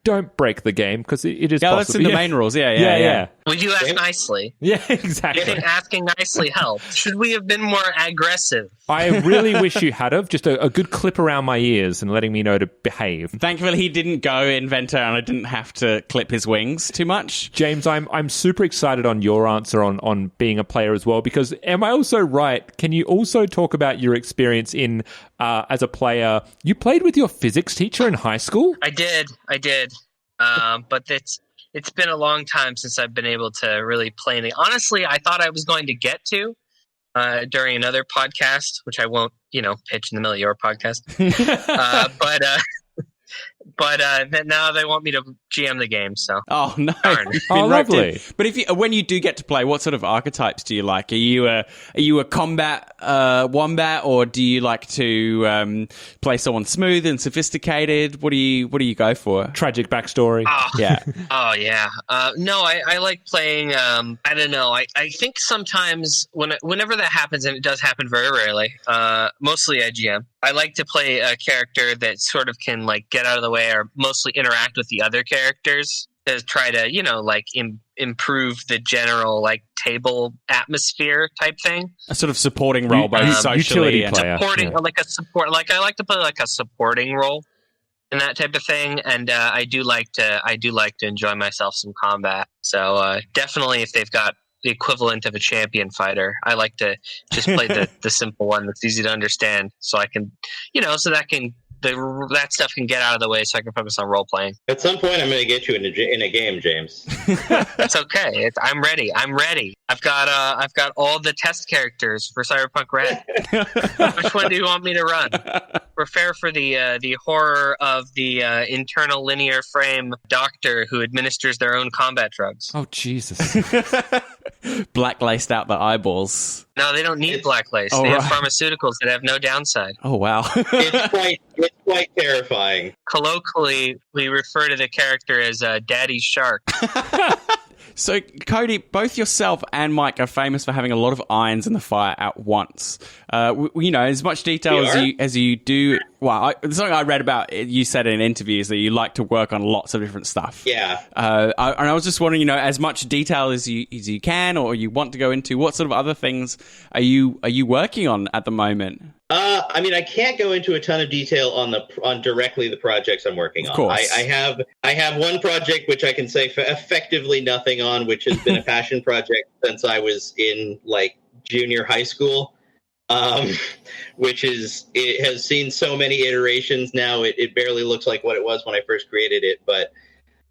Don't break the game because it is possible.
That's in the main rules. Yeah.
We do ask nicely.
Yeah, exactly.
I think asking nicely helps. Should we have been more aggressive?
I really wish you had of just a good clip around my ears and letting me know to behave.
Thankfully, he didn't go inventor, and I didn't have to clip his wings too much.
James, I'm super excited on your answer on being a player as well, because am I also right? Can you also talk about your experience in as a player? You played with your physics teacher in high school?
I did. But it's been a long time since I've been able to really play anything. Honestly, I thought I was going to get to during another podcast, which I won't, pitch in the middle of your podcast. But now they want me to GM the game. So
no,
lovely.
But when you do get to play, what sort of archetypes do you like? Are you a combat wombat, or do you like to play someone smooth and sophisticated? What do you go for?
Tragic backstory.
Yeah.
Oh yeah. No, I like playing. I don't know. I think sometimes whenever that happens, and it does happen very rarely. Mostly I GM. I like to play a character that sort of can like get out of the way or mostly interact with the other characters to try to, improve the general like table atmosphere type thing.
A sort of supporting role, both socially and
supporting, like a support. Like I like to play like a supporting role in that type of thing, and I do like to enjoy myself some combat. So definitely, if they've got the equivalent of a champion fighter, I like to just play the simple one that's easy to understand, so I can, so that stuff can get out of the way, so I can focus on role playing.
At some point, I'm going to get you in a game, James.
That's okay. I'm ready. I've got all the test characters for Cyberpunk Red. Which one do you want me to run? Prepare for the horror of the internal linear frame doctor who administers their own combat drugs.
Oh Jesus!
Black laced out the eyeballs.
No, they don't need black lace. They have pharmaceuticals that have no downside.
Oh wow!
It's quite terrifying.
Colloquially, we refer to the character as Daddy Shark.
So, Cody, both yourself and Mike are famous for having a lot of irons in the fire at once. As much detail as you do. Well, something I read about, you said in interviews that you like to work on lots of different stuff.
Yeah.
And I was just wondering, as much detail as you can or you want to go into, what sort of other things are you working on at the moment?
I can't go into a ton of detail on directly the projects I'm working on.
Of course.
I have one project which I can say effectively nothing on, which has been a passion project since I was in junior high school. It has seen so many iterations now. It barely looks like what it was when I first created it, but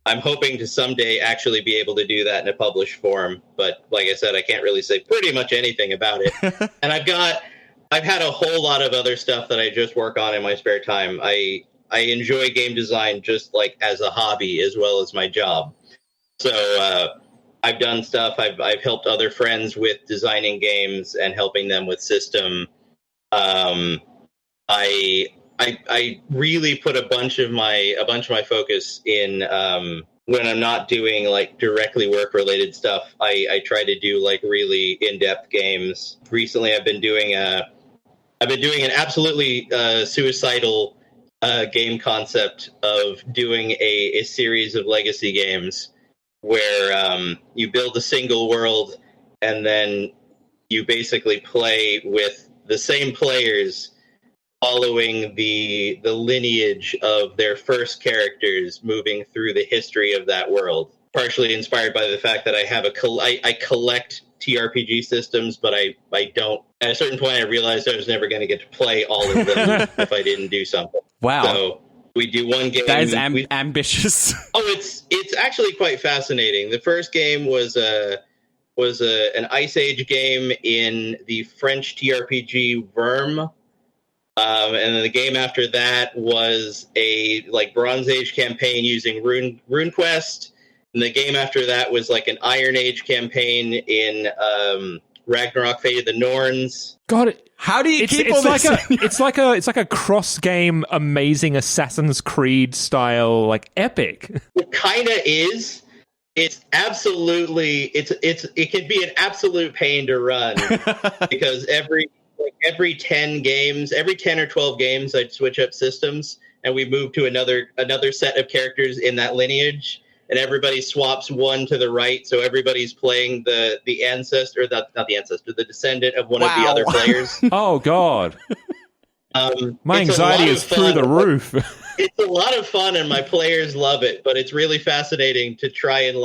I'm hoping to someday actually be able to do that in a published form. But like I said, I can't really say pretty much anything about it. And I've had a whole lot of other stuff that I just work on in my spare time. I enjoy game design just as a hobby as well as my job. So I've done stuff. I've helped other friends with designing games and helping them with system. I really put a bunch of my focus in when I'm not doing directly work related stuff. I try to do really in-depth games. Recently, I've been doing an absolutely suicidal game concept of doing a series of legacy games where you build a single world and then you basically play with the same players following the lineage of their first characters moving through the history of that world. Partially inspired by the fact that I collect TRPG systems, but I don't. At a certain point, I realized I was never going to get to play all of them if I didn't do something.
Wow.
So we do one game.
That is ambitious.
Oh, it's actually quite fascinating. The first game was an Ice Age game in the French TRPG Verme. And then the game after that was a Bronze Age campaign using RuneQuest. And the game after that was an Iron Age campaign in Ragnarok: Fate of the Norns.
God,
how do you keep all this?
It's like a cross game, amazing Assassin's Creed style, epic.
It kind of is. It's absolutely it can be an absolute pain to run because every 10 or 12 games, I'd switch up systems and we move to another set of characters in that lineage. And everybody swaps one to the right, so everybody's playing the ancestor, not the ancestor, the descendant of one of the other players.
Oh God, my anxiety is through the roof.
It's a lot of fun, and my players love it. But it's really fascinating to try and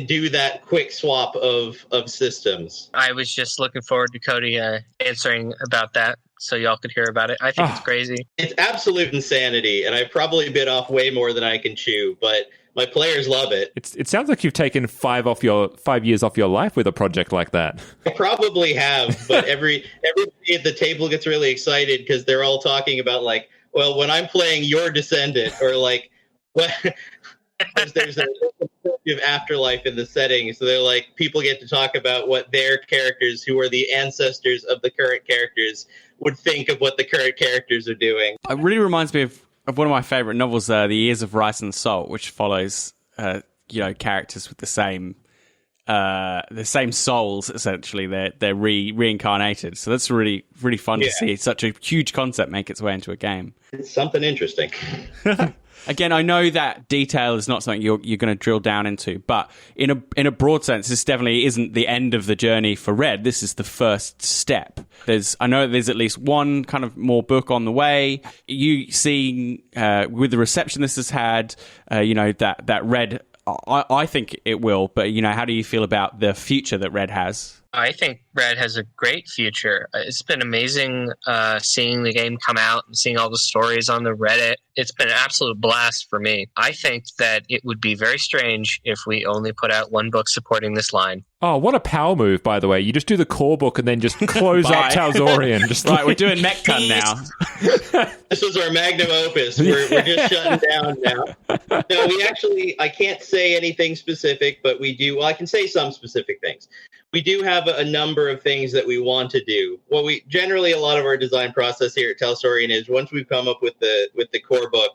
do that quick swap of systems.
I was just looking forward to Cody answering about that, so y'all could hear about it. I think it's crazy.
It's absolute insanity, and I probably bit off way more than I can chew, but my players love it.
It sounds like you've taken 5 years off your life with a project like that.
I probably have, but everybody at the table gets really excited because they're all talking about well, when I'm playing your descendant, or what. There's a afterlife in the setting, so they're people get to talk about what their characters, who are the ancestors of the current characters, would think of what the current characters are doing.
It really reminds me of one of my favorite novels, The Years of Rice and Salt, which follows characters with the same souls. Essentially, they're reincarnated. So that's really really fun to see such a huge concept make its way into a game.
It's something interesting.
Again, I know that detail is not something you're going to drill down into, but in a broad sense, this definitely isn't the end of the journey for Red. This is the first step. I know there's at least one kind of more book on the way. You see, with the reception this has had, that Red, I think it will, but how do you feel about the future that Red has?
I think Red has a great future. It's been amazing seeing the game come out and seeing all the stories on the Reddit. It's been an absolute blast for me. I think that it would be very strange if we only put out one book supporting this line.
Oh, what a power move, by the way. You just do the core book and then just close out Talsorian.
Right, we're doing Mechton now.
This is our magnum opus. We're just shutting down now. No, I can't say anything specific, but we do. Well, I can say some specific things. We do have a number of things that we want to do. Well, a lot of our design process here at Talsorian is once we've come up with the core book,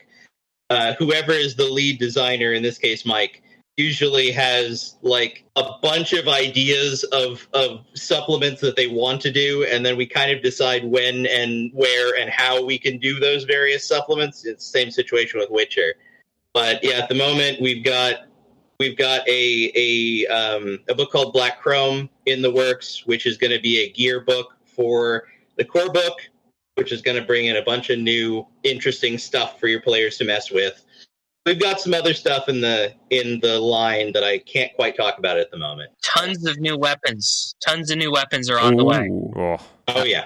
whoever is the lead designer, in this case Mike, usually has like a bunch of ideas of supplements that they want to do, and then we kind of decide when and where and how we can do those various supplements. It's the same situation with Witcher. But yeah, at the moment we've got a book called Black Chrome in the works, which is going to be a gear book for the core book, which is going to bring in a bunch of new interesting stuff for your players to mess with. We've got some other stuff in the line that I can't quite talk about at the moment.
Tons of new weapons. Tons of new weapons are on the way.
Oh yeah.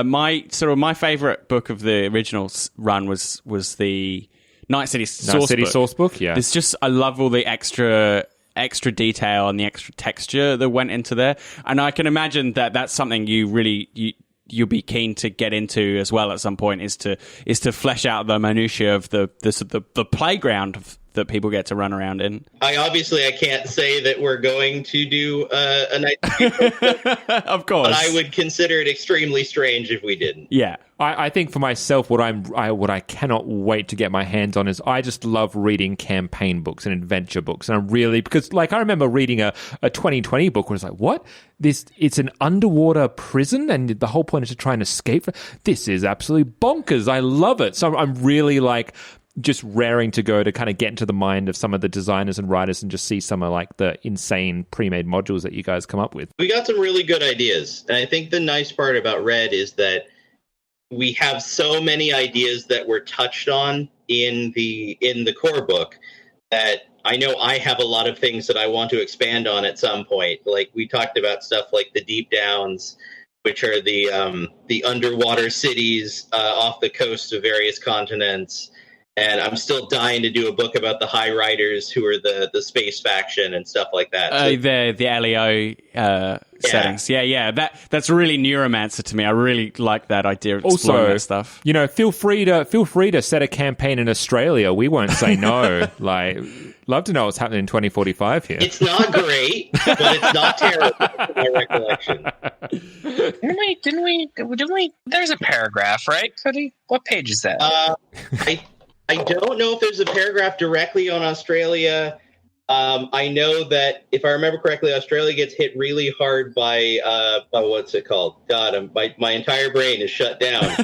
My favorite book of the original run was the Night City Source book. Yeah. It's just, I love all the extra detail and the extra texture that went into there, and I can imagine that that's something you'll be keen to get into as well at some point, is to flesh out the minutiae of the playground that people get to run around in.
I can't say that we're going to do a night,
of course,
but I would consider it extremely strange if we didn't.
Yeah.
I think for myself, what I cannot wait to get my hands on is, I just love reading campaign books and adventure books, and I'm really, because like I remember reading a 2020 book where it's like, what? It's an underwater prison, and the whole point is to try and escape. This is absolutely bonkers. I love it. So I'm really like just raring to go to kind of get into the mind of some of the designers and writers and just see some of like the insane pre-made modules that you guys come up with.
We got some really good ideas, and I think the nice part about Red is that we have so many ideas that were touched on in the core book that I know I have a lot of things that I want to expand on at some point. Like we talked about stuff like the Deep Downs, which are the underwater cities off the coast of various continents. And I'm still dying to do a book about the High Riders, who are the space faction and stuff like that.
The LEO settings. Yeah. That's really Neuromancer to me. I really like that idea of exploring that stuff.
You know, feel free to set a campaign in Australia. We won't say no. Like, love to know what's happening in 2045 here.
It's not great, but it's not terrible. My recollection.
Didn't we? There's a paragraph, right, Cody? What page is that?
I don't know if there's a paragraph directly on Australia. I know that, if I remember correctly, Australia gets hit really hard by what's it called? God, my entire brain is shut down.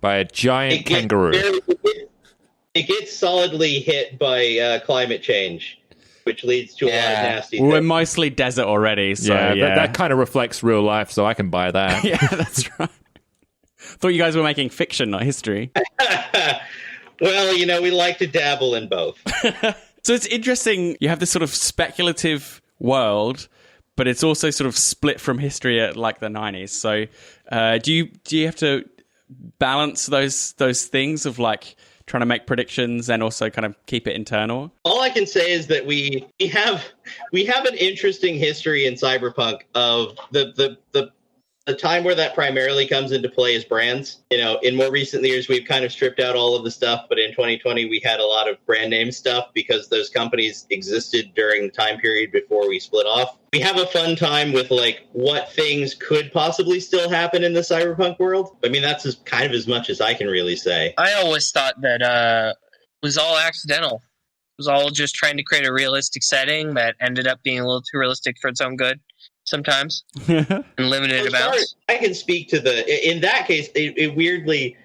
By a giant kangaroo.
It gets solidly hit by climate change, which leads to a lot of nasty things.
We're mostly desert already, so
that kind of reflects real life, so I can buy that.
Yeah, that's right. Thought you guys were making fiction, not history.
Well, we like to dabble in both.
So it's interesting. You have this sort of speculative world, but it's also sort of split from history at like the 90s. So do you have to balance those things of like trying to make predictions and also kind of keep it internal?
All I can say is that we have an interesting history in Cyberpunk of the time where that primarily comes into play is brands. In more recent years, we've kind of stripped out all of the stuff, but in 2020, we had a lot of brand name stuff because those companies existed during the time period before we split off. We have a fun time with like what things could possibly still happen in the Cyberpunk world. I mean, that's kind of as much as I can really say.
I always thought that it was all accidental. It was all just trying to create a realistic setting that ended up being a little too realistic for its own good. Sometimes and limited amounts.
I can speak to in that case, it weirdly,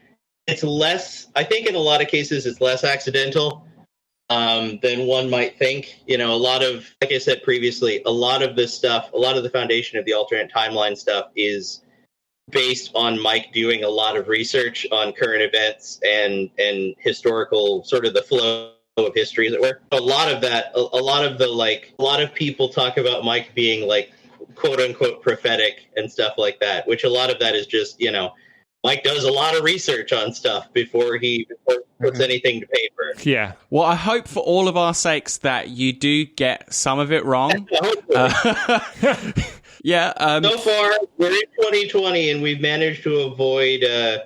it's less, I think in a lot of cases, it's less accidental than one might think. A lot of, like I said previously, a lot of this stuff, a lot of the foundation of the alternate timeline stuff is based on Mike doing a lot of research on current events and historical, sort of the flow of history, as it were. A lot of people talk about Mike being like, quote unquote prophetic and stuff like that, which a lot of that is just, Mike does a lot of research on stuff before he puts anything to paper.
Yeah.
Well, I hope for all of our sakes that you do get some of it wrong. Yeah.
So far, we're in 2020 and we've managed to avoid the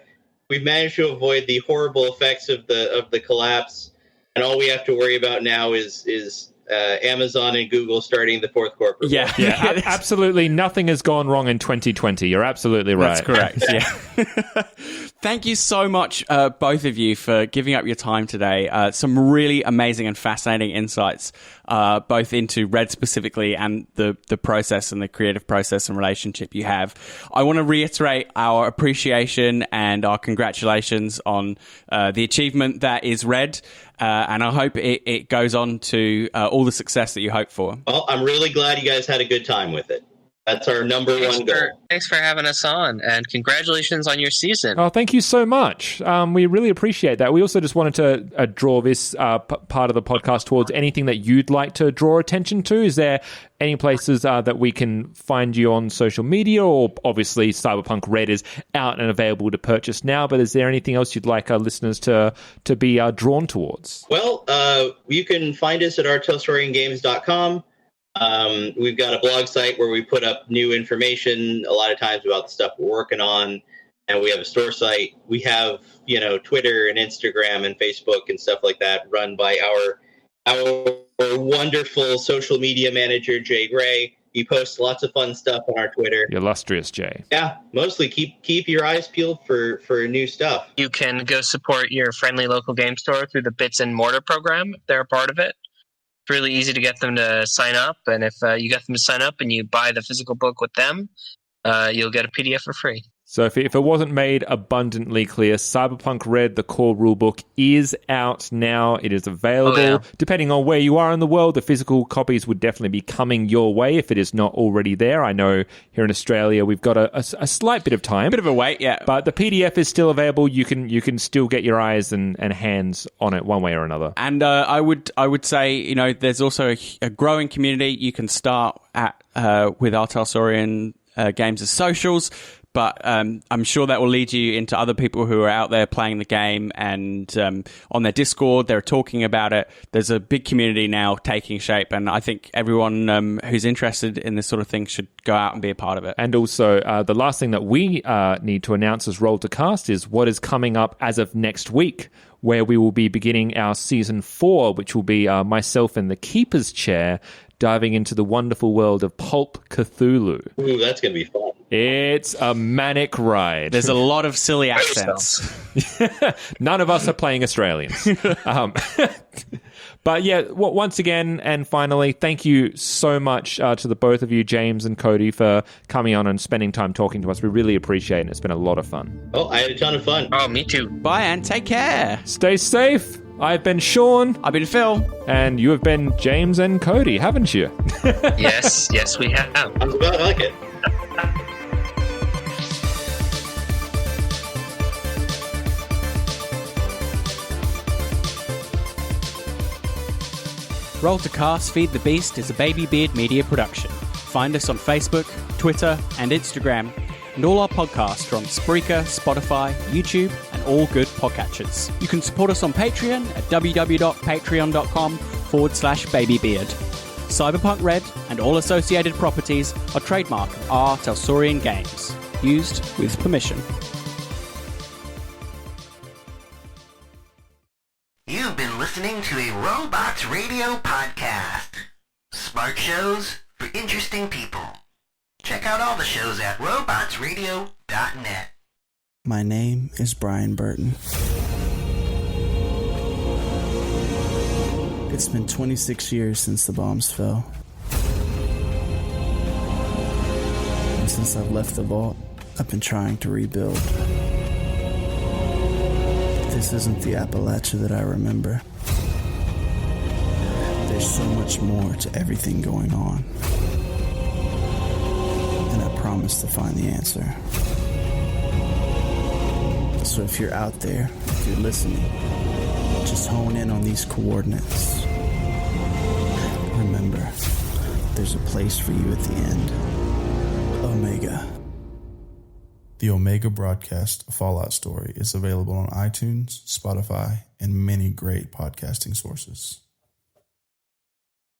horrible effects of the collapse. And all we have to worry about now is Amazon and Google starting the fourth corporate.
Yeah. Absolutely nothing has gone wrong in 2020. You're absolutely right.
That's correct. Yeah. Thank you so much, both of you, for giving up your time today. Some really amazing and fascinating insights, both into Red specifically and the process and the creative process and relationship you have. I want to reiterate our appreciation and our congratulations on the achievement that is Red, and I hope it goes on to all the success that you hope for.
Well, I'm really glad you guys had a good time with it. That's our number one goal.
Thanks for having us on, and congratulations on your season.
Oh, thank you so much. We really appreciate that. We also just wanted to draw this part of the podcast towards anything that you'd like to draw attention to. Is there any places that we can find you on social media? Or obviously Cyberpunk Red is out and available to purchase now, but is there anything else you'd like our listeners to be drawn towards?
Well, you can find us at our Talsoriangames.com. We've got a blog site where we put up new information a lot of times about the stuff we're working on, and we have a store site. We have, Twitter and Instagram and Facebook and stuff like that run by our wonderful social media manager, Jay Gray. He posts lots of fun stuff on our Twitter.
The illustrious Jay.
Yeah, mostly keep your eyes peeled for new stuff.
You can go support your friendly local game store through the Bits and Mortar program if they're a part of it. It's really easy to get them to sign up, and if you get them to sign up and you buy the physical book with them, you'll get a PDF for free.
So if it wasn't made abundantly clear, Cyberpunk Red, the core rulebook, is out now. It is available.
Oh, yeah.
Depending on where you are in the world, the physical copies would definitely be coming your way if it is not already there. I know here in Australia we've got a slight bit of time.
Bit of a wait, yeah.
But the PDF is still available. You can still get your eyes and hands on it one way or another.
And I would say, there's also a growing community. You can start at with our Talsorian Games' socials. But I'm sure that will lead you into other people who are out there playing the game, and on their Discord, they're talking about it. There's a big community now taking shape, and I think everyone who's interested in this sort of thing should go out and be a part of it.
And also, the last thing that we need to announce as Roll to Cast is what is coming up as of next week, where we will be beginning our Season 4, which will be myself in the Keeper's Chair, diving into the wonderful world of Pulp Cthulhu.
Ooh, that's going to be fun.
It's a manic ride.
There's a lot of silly accents.
None of us are playing Australians. But yeah, once again, and finally, thank you so much to the both of you, James and Cody, for coming on and spending time talking to us. We really appreciate it. It's been a lot of fun.
Oh, I had a ton of fun.
Oh, me too.
Bye, and take care.
Stay safe. I've been Sean.
I've been Phil.
And you have been James and Cody, haven't you?
Yes, we have.
I was about like it.
Roll to Cast Feed the Beast is a Baby Beard media production. Find us on Facebook, Twitter, and Instagram, and all our podcasts are on Spreaker, Spotify, YouTube, and all good podcatchers. You can support us on Patreon at www.patreon.com/babybeard. Cyberpunk Red and all associated properties are trademark of our Talsorian Games. Used with permission.
You've been listening to a Robots Radio podcast. Smart shows for interesting people. Check out all the shows at robotsradio.net.
My name is Brian Burton. It's been 26 years since the bombs fell. And since I've left the vault, I've been trying to rebuild. This isn't the Appalachia that I remember. There's so much more to everything going on. And I promise to find the answer. So if you're out there, if you're listening, just hone in on these coordinates. Remember, there's a place for you at the end. Omega.
The Omega Broadcast Fallout Story is available on iTunes, Spotify, and many great podcasting sources.